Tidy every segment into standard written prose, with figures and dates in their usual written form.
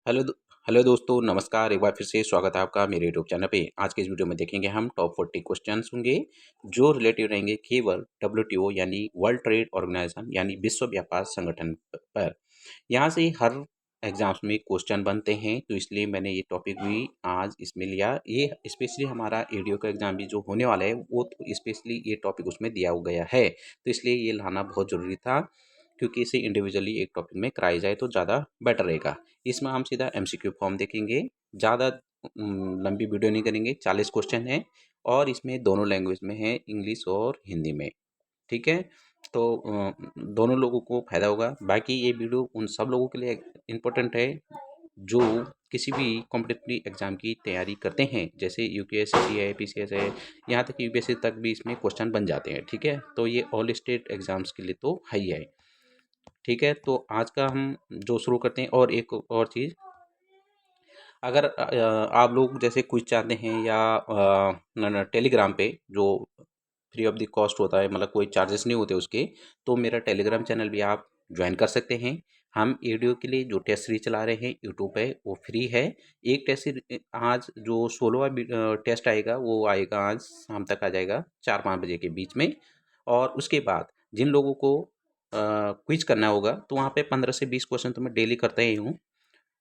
Hello दोस्तों, नमस्कार। एक बार फिर से स्वागत है आपका मेरे यूट्यूब चैनल पे। आज के इस वीडियो में देखेंगे हम टॉप 40 क्वेश्चंस होंगे जो रिलेटिव रहेंगे केवल डब्ल्यूटीओ यानी वर्ल्ड ट्रेड ऑर्गेनाइजेशन यानी विश्व व्यापार संगठन पर। यहाँ से हर एग्जाम्स में क्वेश्चन बनते हैं, तो इसलिए मैंने ये टॉपिक भी आज इसमें लिया। ये स्पेशली हमारा एडीओ का एग्जाम भी जो होने वाला है वो तो स्पेशली ये टॉपिक उसमें दिया गया है, तो इसलिए ये लाना बहुत ज़रूरी था, क्योंकि इसे इंडिविजुअली एक टॉपिक में कराया जाए तो ज़्यादा बेटर रहेगा। इसमें हम सीधा एमसीक्यू फॉर्म देखेंगे, ज़्यादा लंबी वीडियो नहीं करेंगे। 40 क्वेश्चन है और इसमें दोनों लैंग्वेज में है, इंग्लिश और हिंदी में। ठीक है, तो दोनों लोगों को फायदा होगा। बाकी ये वीडियो उन सब लोगों के लिए इम्पोर्टेंट है जो किसी भी कॉम्पिटिटिव एग्जाम की तैयारी करते हैं, जैसे यूपीएससी है, पीसीएस है, यहाँ तक यूपीएससी तक भी इसमें क्वेश्चन बन जाते हैं। ठीक है, तो ये ऑल स्टेट एग्जाम्स के लिए तो है ही है। ठीक है, तो आज का हम जो शुरू करते हैं। और एक और चीज़, अगर आप लोग जैसे कुछ चाहते हैं या टेलीग्राम पे जो फ्री ऑफ द कॉस्ट होता है, मतलब कोई चार्जेस नहीं होते उसके, तो मेरा टेलीग्राम चैनल भी आप ज्वाइन कर सकते हैं। हम वीडियो के लिए जो टेस्ट सीरीज चला रहे हैं यूट्यूब पे वो फ्री है। एक टेस्ट सीरीज आज जो 16वां टेस्ट आएगा वो आएगा, आज शाम तक आ जाएगा 4-5 बजे के बीच में। और उसके बाद जिन लोगों को क्विज करना होगा तो वहाँ पे 15 से 20 क्वेश्चन तो मैं डेली करता ही हूँ।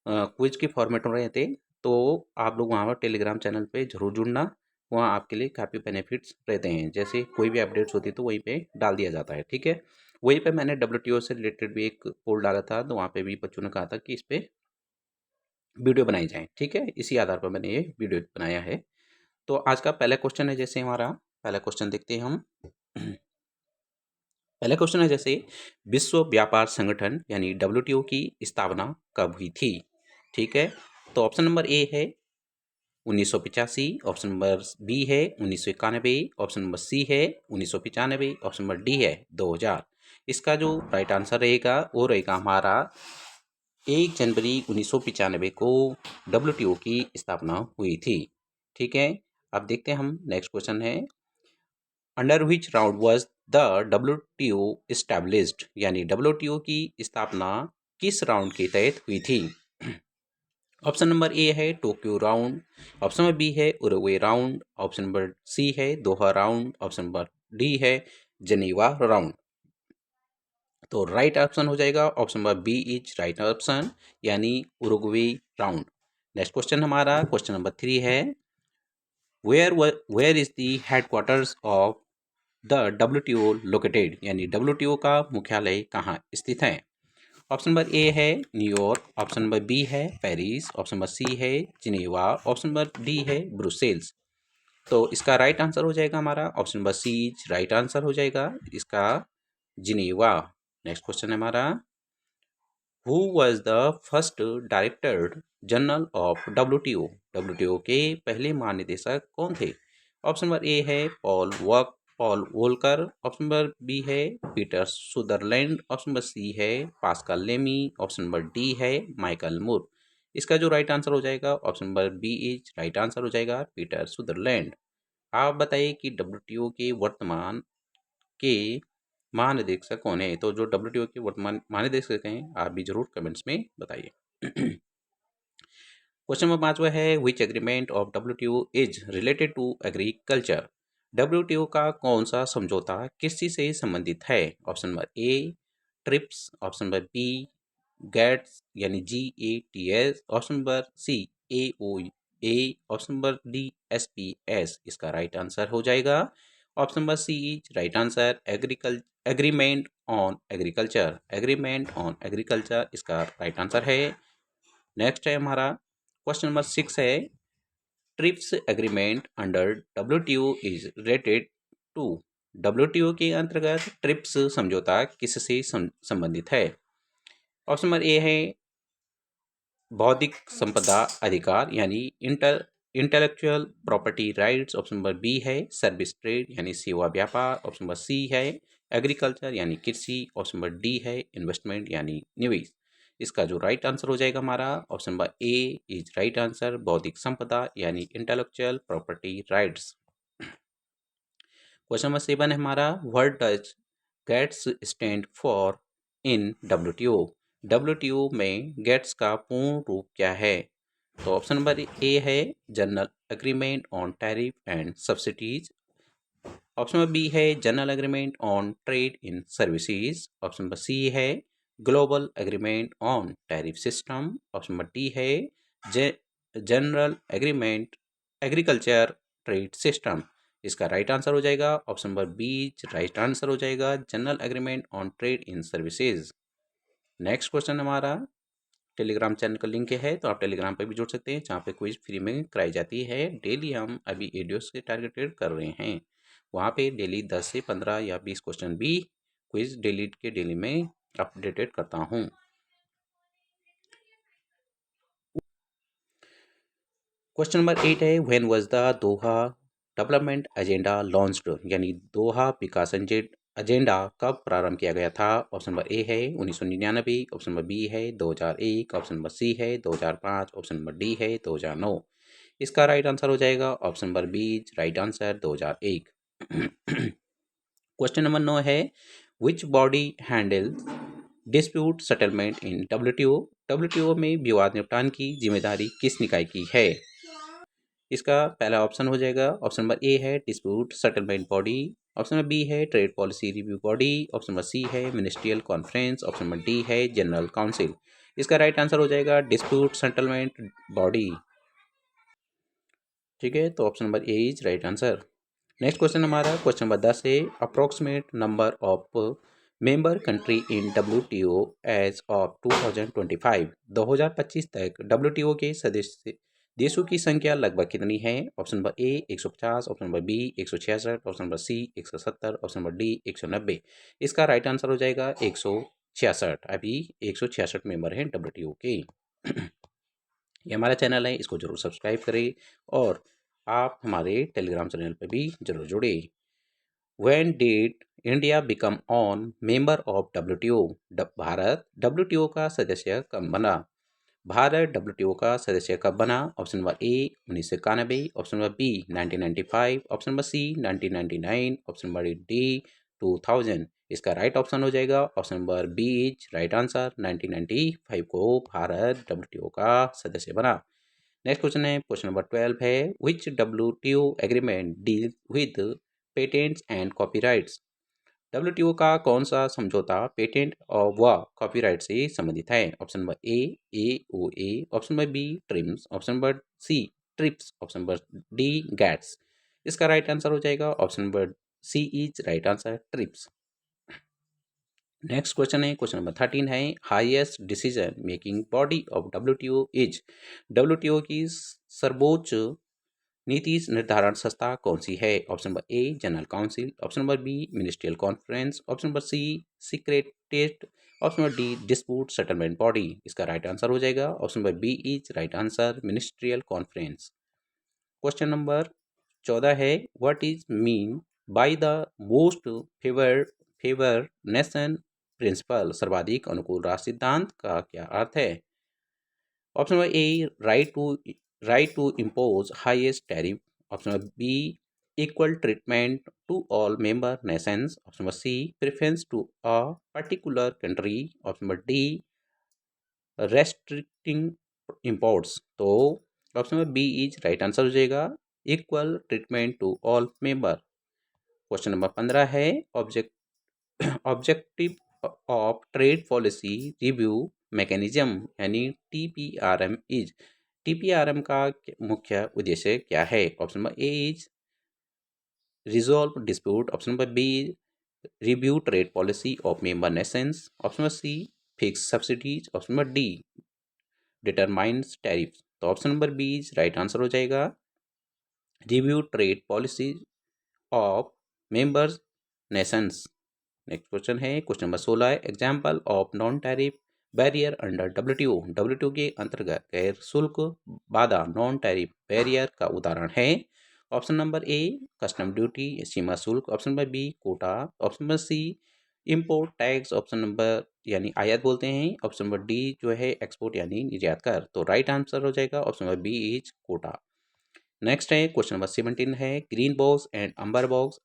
क्विज के फॉर्मेट में रहते, तो आप लोग वहाँ पर टेलीग्राम चैनल पे ज़रूर जुड़ना। वहाँ आपके लिए काफ़ी बेनिफिट्स रहते हैं, जैसे कोई भी अपडेट्स होती है तो वहीं पे डाल दिया जाता है। ठीक है, वहीं पे मैंने डब्ल्यूटीओ से रिलेटेड भी एक पोल डाला था, तो वहाँ पे भी बच्चों ने कहा था कि इस पे वीडियो बनाई जाए। ठीक है, इसी आधार पर मैंने ये वीडियो बनाया है। तो आज का पहला क्वेश्चन है, जैसे हमारा पहला क्वेश्चन देखते हैं हम। पहला क्वेश्चन है जैसे, विश्व व्यापार संगठन यानी डब्ल्यूटीओ की स्थापना कब हुई थी? ठीक है, तो ऑप्शन नंबर ए है 1985, ऑप्शन नंबर बी है 1991, ऑप्शन नंबर सी है 1995, ऑप्शन नंबर डी है 2000। इसका जो राइट आंसर रहेगा वो रहेगा हमारा 1 जनवरी 1995 को डब्ल्यूटीओ की स्थापना हुई थी। ठीक है, अब देखते हैं हम नेक्स्ट क्वेश्चन है, under which round was the WTO established, यानी डब्ल्यूटीओ की स्थापना किस राउंड के तहत हुई थी? ऑप्शन नंबर ए है Tokyo round, option number B है Uruguay round, option number C है Doha round, option number D है जेनीवा राउंड। तो राइट ऑप्शन हो जाएगा option number B is right option, यानी उरुग्वे राउंड। नेक्स्ट क्वेश्चन हमारा question number 3 है, where is the headquarters of the WTO located, यानी WTO का मुख्यालय कहाँ स्थित है? ऑप्शन नंबर ए है न्यूयॉर्क, ऑप्शन नंबर बी है पेरिस, ऑप्शन नंबर सी है जिनेवा, ऑप्शन नंबर डी है ब्रुसेल्स। तो इसका राइट आंसर हो जाएगा हमारा option number C, right answer हो जाएगा इसका जिनेवा। नेक्स्ट क्वेश्चन है हमारा, who was the first director general of WTO, WTO के पहले महानिदेशक कौन थे? ऑप्शन नंबर ए है Paul Volcker, option number B है Peter Sutherland, option number C है Pascal Lamy, option number D है माइकल मूर। इसका जो राइट आंसर हो जाएगा option number B is right answer हो जाएगा पीटर सुदरलैंड। आप बताइए कि डब्ल्यूटीओ के वर्तमान के महानिदेशक कौन है? तो जो डब्ल्यूटीओ के वर्तमान महानिदेशक हैं आप भी जरूर कमेंट्स में बताइए। क्वेश्चन नंबर 5 है, which agreement of WTO is related to agriculture, WTO का कौन सा समझौता कृषि से संबंधित है? Option number A TRIPS, option number B GATS यानी GATS, option number C AOA, option number D SPS। इसका राइट आंसर हो जाएगा option number C is right answer agreement on agriculture, agreement on agriculture इसका right answer है। Next है हमारा question number 6 है, TRIPS agreement under WTO is related to, WTO के अंतर्गत ट्रिप्स समझौता किससे संबंधित है? ऑप्शन नंबर ए है बौद्धिक संपदा अधिकार यानी intellectual property rights, option number B है सर्विस ट्रेड यानी सेवा व्यापार, ऑप्शन नंबर सी है एग्रीकल्चर यानी कृषि, ऑप्शन नंबर डी है इन्वेस्टमेंट यानी निवेश। इसका जो राइट आंसर हो जाएगा हमारा option number A is right answer बौद्धिक संपदा यानी intellectual property rights. Question number 7 है हमारा, what does GATS stand for in WTO, WTO में गेट्स का पूर्ण रूप क्या है? तो ऑप्शन नंबर ए है general agreement on tariff and subsidies. Option number B है general agreement on trade in services. Option number C है global agreement on tariff system. Option number D है general agreement agriculture trade system. इसका right answer हो जाएगा option number B. Right answer हो जाएगा general agreement on trade in services. Next question हमारा Telegram channel का link है, तो आप टेलीग्राम पे भी जुड़ सकते हैं, जहाँ पे क्विज फ्री में कराई जाती है। डेली हम अभी वीडियोस से टारगेटेड कर रहे हैं, वहाँ पे डेली 10 से 15 या 20 क्वेश्चन भी क्विज डेली के डेली में अपडेटेड करता हूँ। क्वेश्चन नंबर 8 है when was the Doha development agenda launched, यानी दोहा विकास एजेंडा कब प्रारंभ किया गया था? ऑप्शन नंबर ए है 1999। ऑप्शन नंबर बी है 2001। ऑप्शन नंबर सी है 2005। ऑप्शन नंबर डी है 2009। इसका राइट आंसर हो जाएगा option number B. Right answer 2001। Question number 9 है which body handle dispute settlement in WTO. WTO में विवाद निपटान की जिम्मेदारी किस निकाय की है? इसका पहला ऑप्शन हो जाएगा ऑप्शन नंबर ए है dispute settlement body. Option number B है trade policy review body. Option number C है ministerial conference. Option number D है जनरल काउंसिल। इसका राइट आंसर हो जाएगा डिस्प्यूट सेटलमेंट बॉडी। ठीक है, तो option number A is right answer. Next question हमारा क्वेश्चन नंबर 10 है approximate number of member country in WTO as of 2025। 2025 तक डब्ल्यूटीओ के सदस्य देशों की संख्या लगभग कितनी है? Option number A 150। Option number B 166। Option number C 170। Option number D 190। इसका राइट आंसर हो जाएगा 166। अभी 166 मेंबर हैं डब्ल्यूटीओ के। ये हमारा चैनल है, इसको जरूर सब्सक्राइब करें और आप हमारे टेलीग्राम चैनल पर भी जरूर जुड़े। When did India become on member of WTO? Bharat WTO का सदस्य कब बना? भारत डब्ल्यूटीओ का सदस्य कब बना? Option number A 1991। Option number B 1995। Option number C 1999। Option number D 2000। इसका राइट ऑप्शन हो जाएगा option number B is right answer. 1995 को भारत डब्ल्यूटीओ का सदस्य बना। नेक्स्ट क्वेश्चन है क्वेश्चन नंबर 12 है which WTO agreement deal with patents and copyrights. WTO का कौन सा समझौता पेटेंट और व कॉपीराइट से संबंधित है? Option number A AOA. Option number B TRIMS. Option number C TRIPS. Option number D GATS. इसका राइट आंसर हो जाएगा option number C is right answer TRIPS. Next question है क्वेश्चन नंबर 13 है highest decision making body of WTO is. WTO की सर्वोच्च नीति निर्धारण संस्था कौन सी है? Option number A general council. Option number B ministerial conference. Option number C secretariat. Option number D dispute settlement body. इसका राइट आंसर हो जाएगा option number B is right answer ministerial conference. Question number 14 है what is mean by the most favour nation principle. सर्वाधिक अनुकूल राष्ट्र सिद्धांत का क्या अर्थ है? Option number A right to impose highest tariff. Option number B equal treatment to all member nations. Option number C preference to a particular country. Option number D restricting imports. तो option number B is right answer हो जाएगा equal treatment to all member. Question number 15 है objective of trade policy review mechanism यानी TPRM is. TPRM का मुख्य उद्देश्य क्या है? Option number A is resolve dispute. Option number B review trade policy of member nations. Option number C fix subsidies. Option number D determines tariff. तो option number B is right answer हो जाएगा review trade policy of members Nations. Next question है question number 16 example of non tariff barrier under WTO. WTO के अंतर्गत गैर शुल्क बाधा non tariff barrier का उदाहरण है। Option number A custom duty सीमा शुल्क। Option number B quota. Option number C import tax. Option number यानी आयात बोलते हैं। ऑप्शन नंबर डी जो है एक्सपोर्ट यानी निर्यात कर। तो राइट आंसर हो जाएगा option number B is quota. Next है क्वेश्चन नंबर 17 है green box and amber box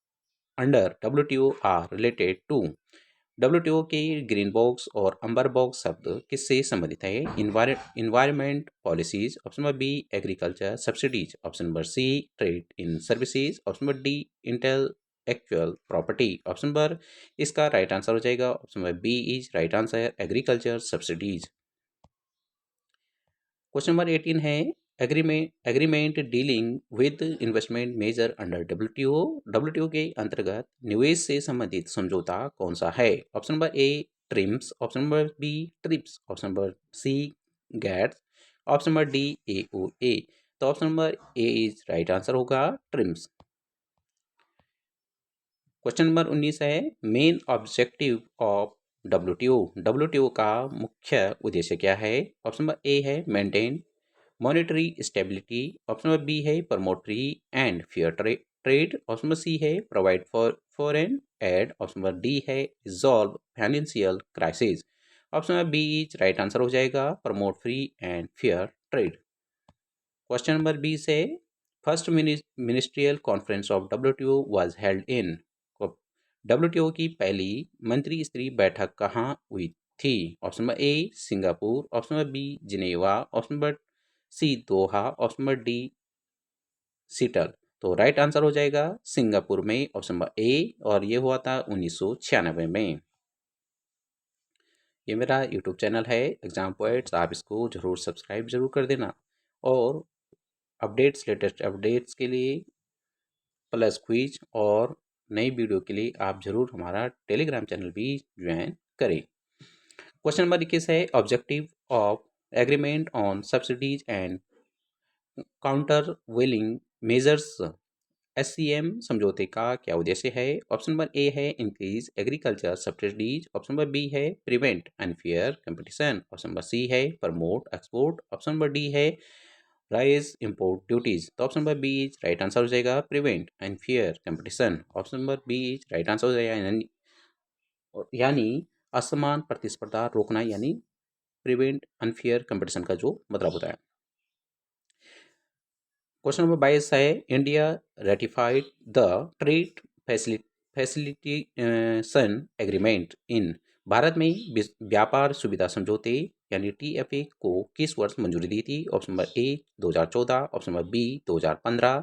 under WTO are related to. WTO के ग्रीन बॉक्स और अंबर बॉक्स शब्द किससे संबंधित है? Environment policies, option number B agriculture subsidies, option number C trade in services, option number D intellectual property. Option number इसका right answer हो जाएगा option number B is right answer, agriculture subsidies. Question number 18 है agreement dealing with investment measure under WTO. WTO के अंतर्गत निवेश से संबंधित समझौता कौन सा है? Option number A TRIMs, option number B TRIPS, option number C GATS, option number D AOA. तो option number A is right answer होगा ट्रिम्स। क्वेश्चन नंबर 19 है main objective of WTO. WTO का मुख्य उद्देश्य क्या है? ऑप्शन नंबर ए है maintain monetary stability, option number B है promote free and fair trade, option number C है provide for foreign aid, option number D है resolve financial crisis. Option number B is right answer हो जाएगा promote free and fair trade. Question number 20 है first ministerial conference of WTO was held in. WTO की पहली मंत्री स्तरीय बैठक कहाँ हुई थी? Option number A Singapore, option number B Geneva, option number C Doha, option number D सीटल। तो राइट आंसर हो जाएगा सिंगापुर में, ऑप्शन नंबर ए, और ये हुआ था 1996 में। ये मेरा यूट्यूब चैनल है एग्जाम पॉइंट्स, आप इसको जरूर सब्सक्राइब जरूर कर देना, और लेटेस्ट अपडेट्स के लिए प्लस क्विज और नई वीडियो के लिए आप जरूर हमारा टेलीग्राम चैनल भी ज्वाइन करें। क्वेश्चन नंबर 21 है objective of agreement on subsidies and countervailing measures, SCM समझौते का क्या उद्देश्य है? ऑप्शन नंबर ए है increase agriculture subsidies, option number B है prevent unfair competition, option number C है promote export, option number D है राइज इम्पोर्ट ड्यूटीज। तो option number B is right answer हो जाएगा prevent unfair competition, option number B is right answer हो जाएगा यानी असमान प्रतिस्पर्धा रोकना, यानी प्रिवेंट अनफेयर कंपटीशन का जो मतलब होता है। क्वेश्चन नंबर 22 है India ratified the trade facilitation agreement in. Bharat में व्यापार सुविधा समझौते यानी टीएफए को किस वर्ष मंजूरी दी थी? Option number A 2014, option number B 2015,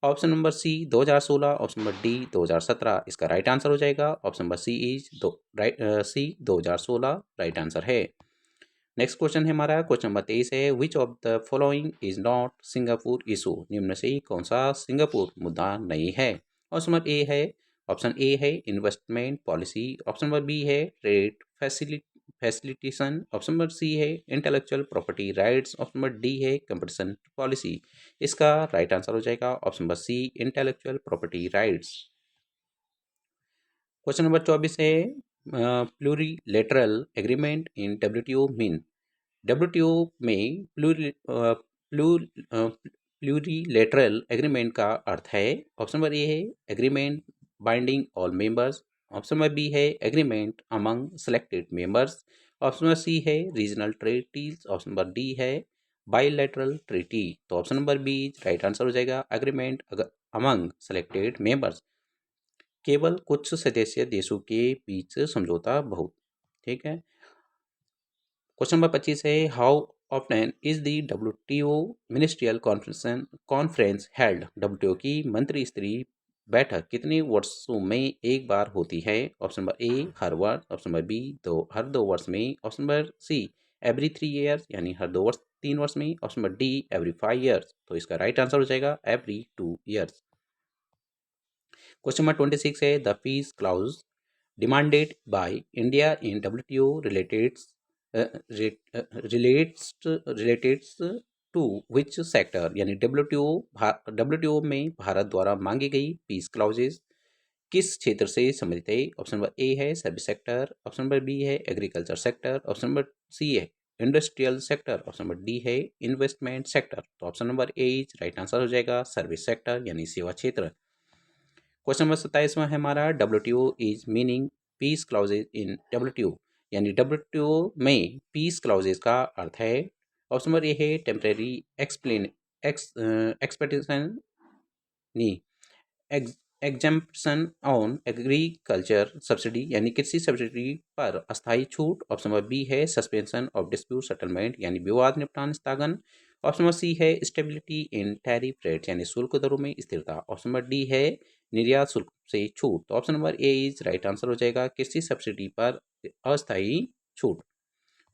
option number C 2016, option number D 2017। इसका राइट आंसर हो जाएगा option number C is C 2016 right answer है। नेक्स्ट क्वेश्चन है हमारा क्वेश्चन नंबर 23 है which of the following is not Singapore issue. निम्न से कौन सा सिंगापुर मुद्दा नहीं है? ऑप्शन नंबर ए है investment policy, option number B है trade facilitation, option number C है intellectual property rights, option number D है कंपटीशन पॉलिसी। इसका राइट आंसर हो जाएगा option number C intellectual property rights. Question number 24 है plurilateral agreement in WTO mean. WTO में plurilateral agreement का अर्थ है। ऑप्शन नंबर ए है agreement binding all members, option number B है agreement among selected members, option number C है regional treaties, option number D है bilateral treaty. तो option number B right answer हो जाएगा एग्रीमेंट अमंग सेलेक्टेड मेंबर्स, केवल कुछ सदस्य देशों के बीच समझौता बहुत। ठीक है। क्वेश्चन नंबर 25 है how often is the WTO ministerial conference held. WTO की मंत्री स्तरीय बैठक कितने वर्षों में एक बार होती है? ऑप्शन नंबर ए हर वर्ष, ऑप्शन नंबर बी हर 2 वर्ष में, option number see every 3 years यानी हर 3 वर्ष में, option number D every 5 years. तो इसका राइट आंसर हो जाएगा एवरी 2 ईयर्स। क्वेश्चन नंबर 26 है the peace clause demanded by India in WTO relates to which sector, यानी WTO में भारत द्वारा मांगी गई पीस क्लाउजेज किस क्षेत्र से संबंधित है? ऑप्शन नंबर ए है service sector, option number B है agriculture sector, option number C है industrial sector, option number D है इन्वेस्टमेंट सेक्टर। तो option number A is right answer हो जाएगा सर्विस सेक्टर यानी सेवा क्षेत्र। क्वेश्चन नंबर 27वां है हमारा WTO is meaning peace clauses in WTO, यानी डब्ल्यूटीओ में पीस क्लाउजेज का अर्थ है। ऑप्शन नंबर ए है टेम्परेरी एक्सप्लेन एक्सपेक्टेशन नी एग्जम्पशन ऑन एग्रीकल्चर सब्सिडी यानी कृषि सब्सिडी पर अस्थायी छूट। ऑप्शन नंबर बी है सस्पेंशन ऑफ डिस्प्यूट सेटलमेंट यानी विवाद निपटान स्थगन। ऑप्शन नंबर सी है स्टेबिलिटी इन टैरिफ रेट यानी शुल्क दरों में स्थिरता। ऑप्शन नंबर डी है निर्यात शुल्क से छूट। तो option number A is right answer हो जाएगा कृषि सब्सिडी पर अस्थायी छूट।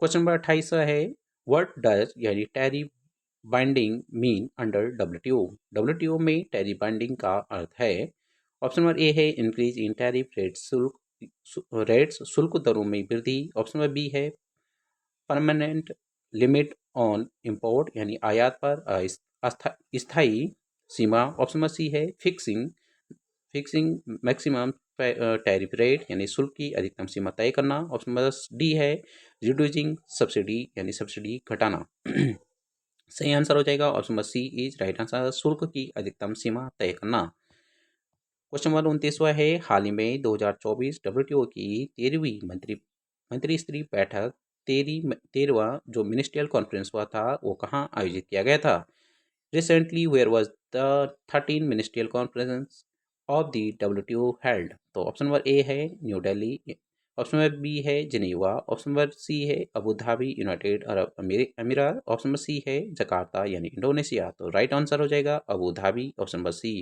क्वेश्चन नंबर 28 है व्हाट डज यानी tariff binding mean under WTO. WTO में टैरिफ बाइंडिंग का अर्थ है। ऑप्शन नंबर ए है इंक्रीज इन टैरिफ रेट्स शुल्क दरों में वृद्धि। ऑप्शन नंबर बी है परमानेंट लिमिट ऑन इंपोर्ट यानी आयात पर स्थायी सीमा। ऑप्शन नंबर सी है fixing fixing maximum tariff rate यानी शुल्क की अधिकतम सीमा तय करना। ऑप्शन नंबर डी है रिड्यूसिंग सब्सिडी यानी सब्सिडी घटाना। सही आंसर हो जाएगा option number C is right answer शुल्क की अधिकतम सीमा तय करना। क्वेश्चन नंबर 29वां है हाल ही में 2024 डब्ल्यूटीओ की 13वीं मंत्री स्तरीय बैठक 13वां जो मिनिस्ट्रियल कॉन्फ्रेंस हुआ था वो कहाँ आयोजित किया गया था। Recently where was the 13 ministerial conference of the WTO held. तो ऑप्शन नंबर ए है New Delhi. Option number B है जिनेवा। ऑप्शन नंबर सी है अबू धाबी यूनाइटेड अरब अमीरात। ऑप्शन नंबर सी है जकार्ता यानी इंडोनेशिया। तो राइट आंसर हो जाएगा Abu Dhabi option number C.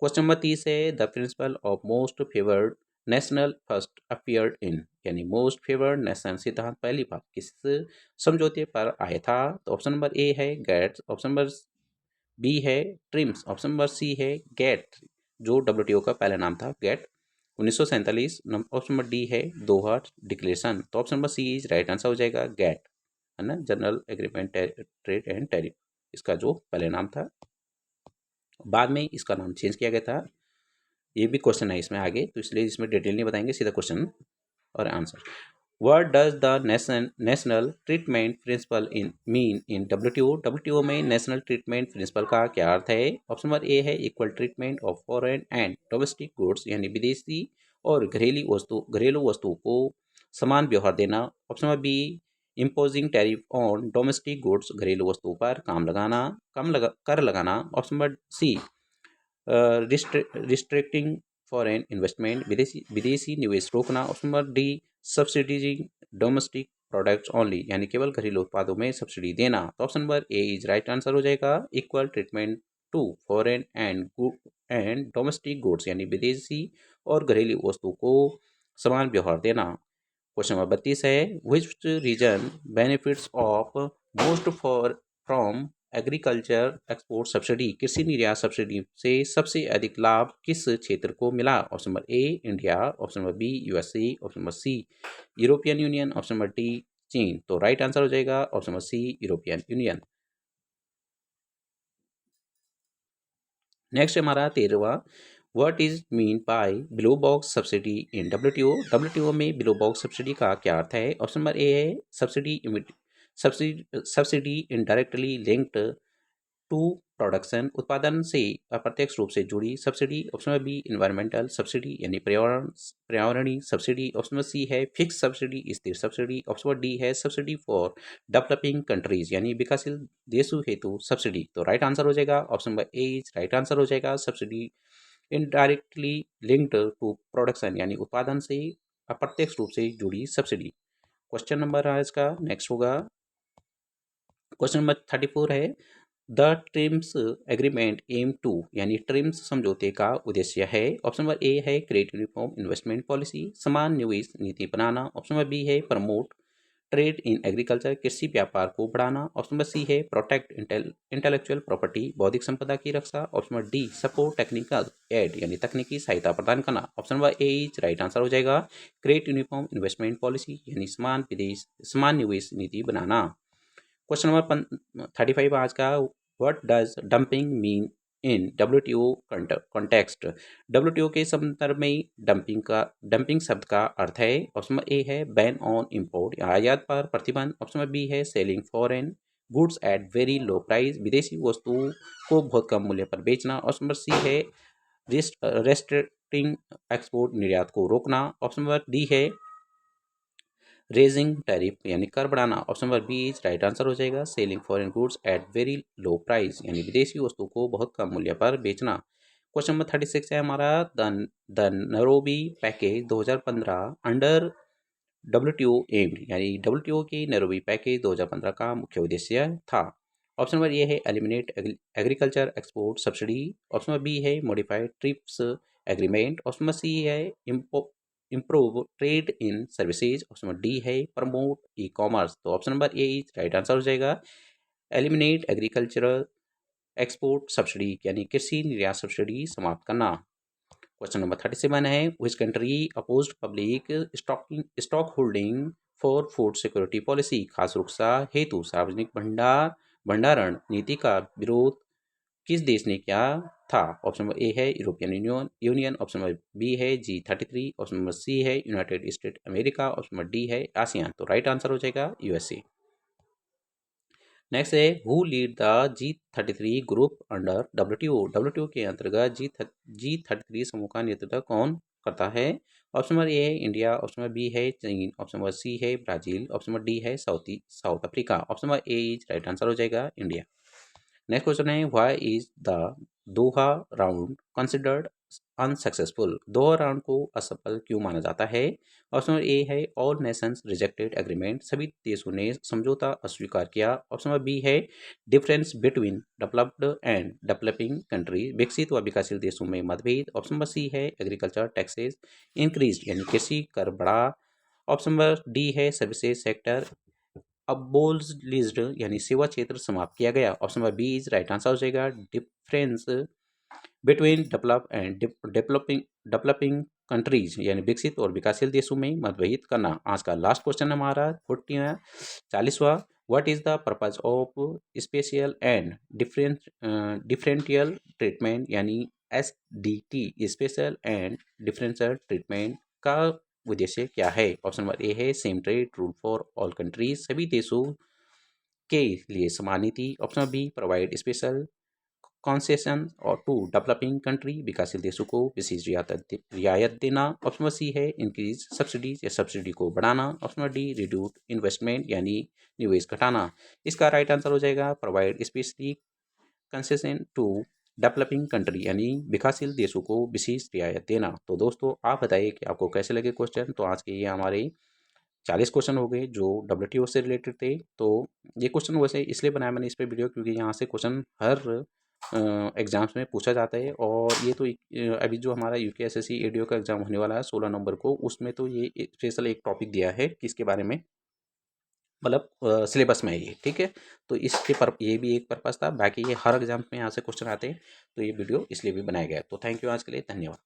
Question number 30 है the principle of most favoured national first appeared in यानी most favoured nation सिद्धांत पहली बार किस समझौते पर आया था। तो ऑप्शन नंबर ए है गेट्स। ऑप्शन नंबर बी है ट्रिम्स। ऑप्शन नंबर सी है गेट जो डब्ल्यूटीओ का पहला नाम था गेट 1947। ऑप्शन नंबर डी है दोहा डिक्लेरेशन। तो option number C is right answer हो जाएगा गेट है ना general agreement trade and tariff इसका जो पहले नाम था बाद में इसका नाम चेंज किया गया था। ये भी क्वेश्चन है इसमें आगे तो इसलिए इसमें डिटेल नहीं बताएंगे सीधा क्वेश्चन और answer. What does the national treatment principle in mean in WTO. WTO में नेशनल ट्रीटमेंट प्रिंसिपल का क्या अर्थ है। ऑप्शन नंबर ए है equal treatment of foreign and domestic goods यानी विदेशी और घरेलू वस्तुओं को समान व्यवहार देना। Option number B imposing tariff on domestic goods घरेलू वस्तुओं पर कर लगाना। Option number C restricting foreign investment विदेशी निवेश रोकना। Option number D सब्सिडीजिंग domestic products only यानी केवल घरेलू उत्पादों में सब्सिडी देना। तो option number A is right answer हो जाएगा equal treatment to foreign and domestic goods यानी विदेशी और घरेलू वस्तुओं को समान व्यवहार देना। क्वेश्चन नंबर 32 है which region benefits of most for from agriculture export subsidy कृषि निर्यात सब्सिडी से सबसे अधिक लाभ किस क्षेत्र को मिला। Option number A India. Option number B USA. Option number C European Union. Option number D चीन। तो राइट आंसर हो जाएगा option number C European Union. Next हमारा 13वां what is mean by blue box subsidy in WTO. WTO में blue box subsidy का क्या अर्थ है। ऑप्शन नंबर ए है subsidy indirectly linked to production उत्पादन से अप्रत्यक्ष रूप से जुड़ी subsidy. Option number B environmental subsidy यानी पर्यावरणीय सब्सिडी। ऑप्शन नंबर सी है फिक्स सब्सिडी स्थिर सब्सिडी। ऑप्शन नंबर डी है सब्सिडी फॉर डेवलपिंग कंट्रीज यानी विकासशील देशों हेतु सब्सिडी। तो राइट आंसर हो जाएगा option number A is right answer हो जाएगा subsidy indirectly linked to production यानी उत्पादन से अप्रत्यक्ष रूप से जुड़ी सब्सिडी। क्वेश्चन नंबर इसका नेक्स्ट होगा क्वेश्चन नंबर 34 है the TRIMS agreement aim to यानी ट्रिम्स समझौते का उद्देश्य है। ऑप्शन नंबर ए है क्रिएट यूनिफॉर्म इन्वेस्टमेंट पॉलिसी समान निवेश नीति बनाना। ऑप्शन नंबर बी है प्रमोट ट्रेड इन एग्रीकल्चर कृषि व्यापार को बढ़ाना। ऑप्शन नंबर सी है प्रोटेक्ट इंटेलेक्चुअल प्रॉपर्टी बौद्धिक संपदा की रक्षा। Option number D support technical aid यानी तकनीकी सहायता प्रदान करना। Option number A is right answer हो जाएगा क्रिएट यूनिफॉर्म इन्वेस्टमेंट पॉलिसी यानी समान निवेश नीति बनाना। क्वेश्चन नंबर 35 आज का what does dumping mean in WTO context. WTO के संदर्भ में डंपिंग शब्द का अर्थ है। ऑप्शन नंबर ए है बैन ऑन इंपोर्ट आयात पर प्रतिबंध। ऑप्शन नंबर बी है selling foreign goods at very low price विदेशी वस्तुओं को बहुत कम मूल्य पर बेचना। ऑप्शन नंबर सी है रेस्ट्रिक्टिंग एक्सपोर्ट निर्यात को रोकना। ऑप्शन नंबर डी है रेजिंग टैरिफ यानी कर बढ़ाना। Option number B is right answer हो जाएगा selling foreign goods at very low price यानी विदेशी वस्तु को बहुत कम मूल्य पर बेचना। क्वेश्चन नंबर 36 है हमारा, the Nairobi package 2015 under WTO aimed, यानी डब्ल्यूटीओ की नैरोबी पैकेज 2015 का मुख्य उद्देश्य था। ऑप्शन नंबर ए है eliminate agriculture export subsidy. Option number B है modified TRIPS agreement. Option number C है improve trade in services. Option number D है प्रमोट ई कॉमर्स। तो option number A is right answer हो जाएगा eliminate agricultural export subsidy, यानी कृषि निर्यात subsidy समाप्त करना। क्वेश्चन नंबर 37 है, which country opposed public stock holding for food security policy, खास सुरक्षा हेतु सार्वजनिक भंडारण नीति का विरोध किस देश ने किया था। ऑप्शन नंबर ए है European Union. Option number B है G33। ऑप्शन नंबर सी है United State America. Option number D है आसियान। तो राइट आंसर हो जाएगा यूएसए। नेक्स्ट है, who lead the G33 group under WTO. WTO के अंतर्गत G33 समूह का नेतृत्व कौन करता है। ऑप्शन नंबर ए है इंडिया। ऑप्शन नंबर बी है चीन। ऑप्शन नंबर सी है ब्राजील। ऑप्शन नंबर डी है south Africa. Option number A is right answer हो जाएगा इंडिया। नेक्स्ट क्वेश्चन है, why is the Doha round considered unsuccessful. Doha round को असफल क्यों माना जाता है। ऑप्शन नंबर ए है ऑल नेशंस रिजेक्टेड एग्रीमेंट, सभी देशों ने समझौता अस्वीकार किया। ऑप्शन नंबर बी है difference between developed and developing country, विकसित व विकासशील देशों में मतभेद। ऑप्शन नंबर सी है एग्रीकल्चर टैक्सेस इंक्रीज, यानी कृषि कर बढ़ा। ऑप्शन नंबर डी है सर्विसेज सेक्टर अबोलिश्ड, यानी सेवा क्षेत्र समाप्त किया गया। Option number B is right answer हो जाएगा difference between develop and developing countries, यानी विकसित और विकासशील देशों में मतभेद करना। आज का लास्ट क्वेश्चन हमारा 40वां, what is the purpose of special and differential treatment, यानी SDT, special and differential treatment का उद्देश्य क्या है। ऑप्शन नंबर ए है same trade rule for all countries, सभी देशों के लिए समान नीति। Option B provide special concession और टू डेवलपिंग कंट्री, विकासशील देशों को विशेष रियायत देना। ऑप्शन सी है इंक्रीज सब्सिडीज, या सब्सिडी को बढ़ाना। ऑप्शन डी रिड्यूस इन्वेस्टमेंट, यानी निवेश घटाना। इसका राइट आंसर हो जाएगा provide specially concession to developing country, यानी विकासशील देशों को विशेष रियायत देना। तो दोस्तों आप बताइए कि आपको कैसे लगे क्वेश्चन। तो आज के ये हमारे 40 क्वेश्चन हो गए जो WTO से रिलेटेड थे। तो ये क्वेश्चन वैसे इसलिए बनाया मैंने इस पे वीडियो, क्योंकि यहाँ से क्वेश्चन हर एग्जाम्स में पूछा जाता है। और ये तो अभी जो हमारा UPSSC ADO का एग्जाम होने वाला है 16 नवंबर को, उसमें तो ये स्पेशल एक टॉपिक दिया है किसके बारे में, मतलब सिलेबस में है ये, ठीक है। तो इसके ये भी एक पर्पज़ था, बाकी ये हर एग्जाम में यहाँ से क्वेश्चन आते हैं। तो ये वीडियो इसलिए भी बनाया गया। तो थैंक यू, आज के लिए धन्यवाद।